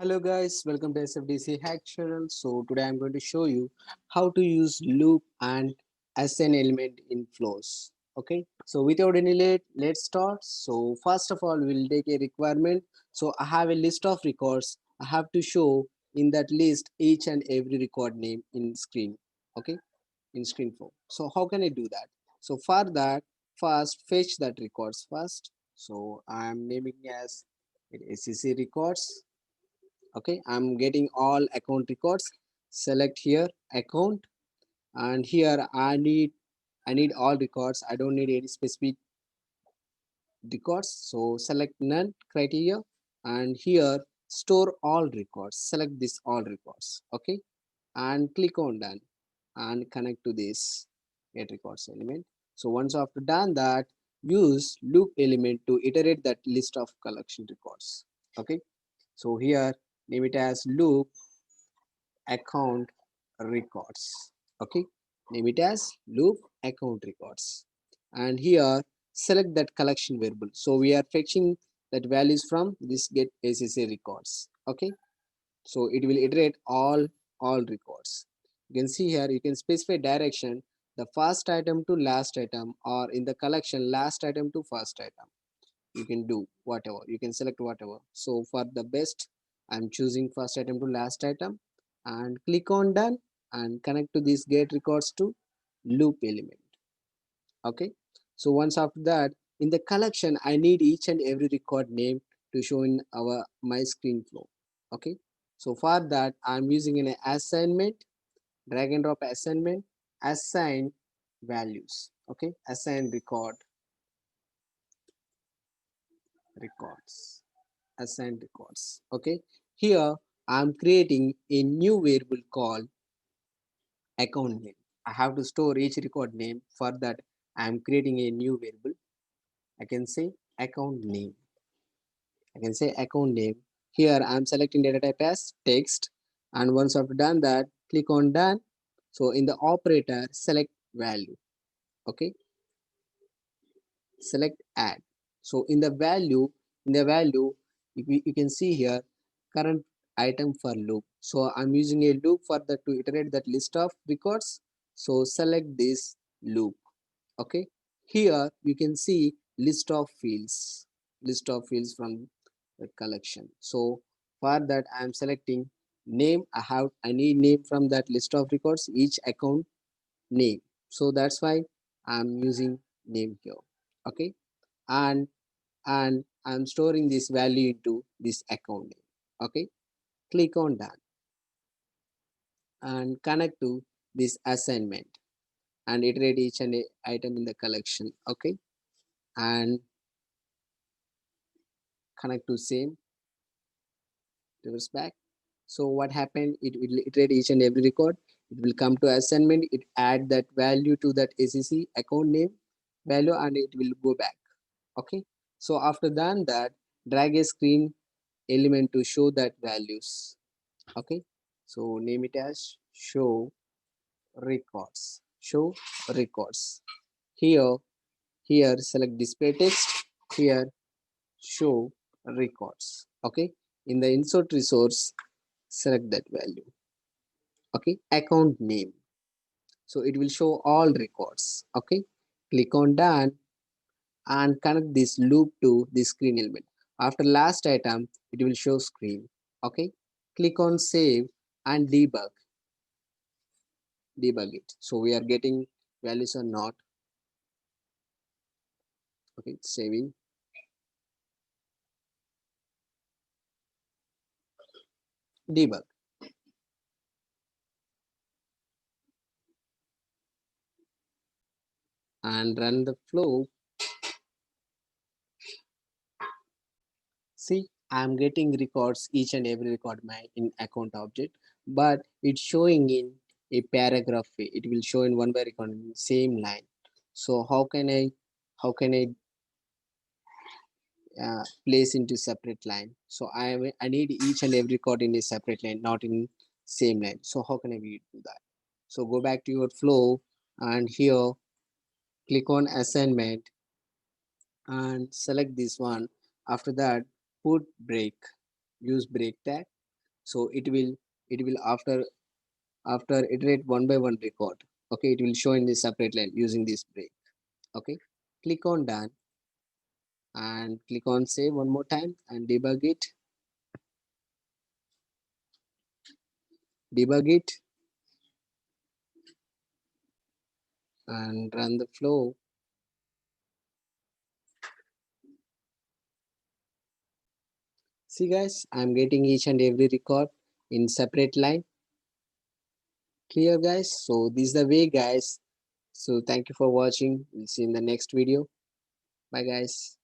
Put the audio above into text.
Hello guys, welcome to SFDC Hack Channel. So today I'm going to show you how to use loop and assign element in flows. Okay, so without any late, let's start. So first of all, we'll take a requirement. So I have a list of records. I have to show in that list each and every record name in screen. Okay, in screen flow. So how can I do that? So for that, first fetch that records first. So I'm naming as SCC records. Okay, I'm getting all account records. Select here account, and here I need all records. I don't need any specific records, so select none criteria, and here store all records. Select this all records. Okay, and click on done and connect to this get records element. So once after done that, use loop element to iterate that list of collection records. Okay, so here name it as loop account records. Okay, name it as loop account records, and here select that collection variable. So we are fetching that values from this get SSA records. Okay, so it will iterate all records. You can see here, you can specify direction, the first item to last item, or in the collection last item to first item. You can do whatever, you can select whatever. So for the best, I'm choosing first item to last item, and click on done and connect to this get records to loop element. Okay, so once after that, in the collection I need each and every record name to show in our my screen flow. Okay, so for that I'm using an assignment, drag and drop assignment, assign values. Okay, assign records, assign records. Okay, here I'm creating a new variable called account name. I have to store each record name. For that I'm creating a new variable. I can say account name. I can say account name. Here I'm selecting data type as text, and once I've done that, click on done. So in the operator, select value. Okay, select add. So in the value, you can see here current item for loop. So I'm using a loop for that to iterate that list of records. So select this loop. Okay, here you can see list of fields from the collection. So for that I'm selecting name. I need name from that list of records, each account name. So that's why I'm using name here. Okay, and I'm storing this value into this account name. Okay, click on that and connect to this assignment and iterate each and a item in the collection. Okay, and connect to same, reverse back. So what happened, it will iterate each and every record. It will come to assignment, it add that value to that ACC account name value, and it will go back. Okay, so after done that, drag a screen element to show that values. Okay, so name it as show records. Here here select display text, here show records. Okay, in the insert resource, select that value. Okay, account name, so it will show all records. Okay, click on done and connect this loop to the screen element. After last item, it will show screen. Okay, click on save and debug it. So we are getting values or not. Okay, saving, debug, and run the flow. See, I'm getting records, each and every record my in account object, but it's showing in a paragraph way. It will show in one by record in same line. So how can I place into separate line? So I need each and every record in a separate line, not in same line. So how can I do that? So go back to your flow, and here click on assignment and select this one. After that, put break, use break tag. So it will after iterate one by one record. Okay, it will show in the separate line using this break. Okay, click on done and click on save one more time and debug it and run the flow. See guys, I'm getting each and every record in separate line. Clear guys? So this is the way guys. So thank you for watching. We'll see you in the next video. Bye guys.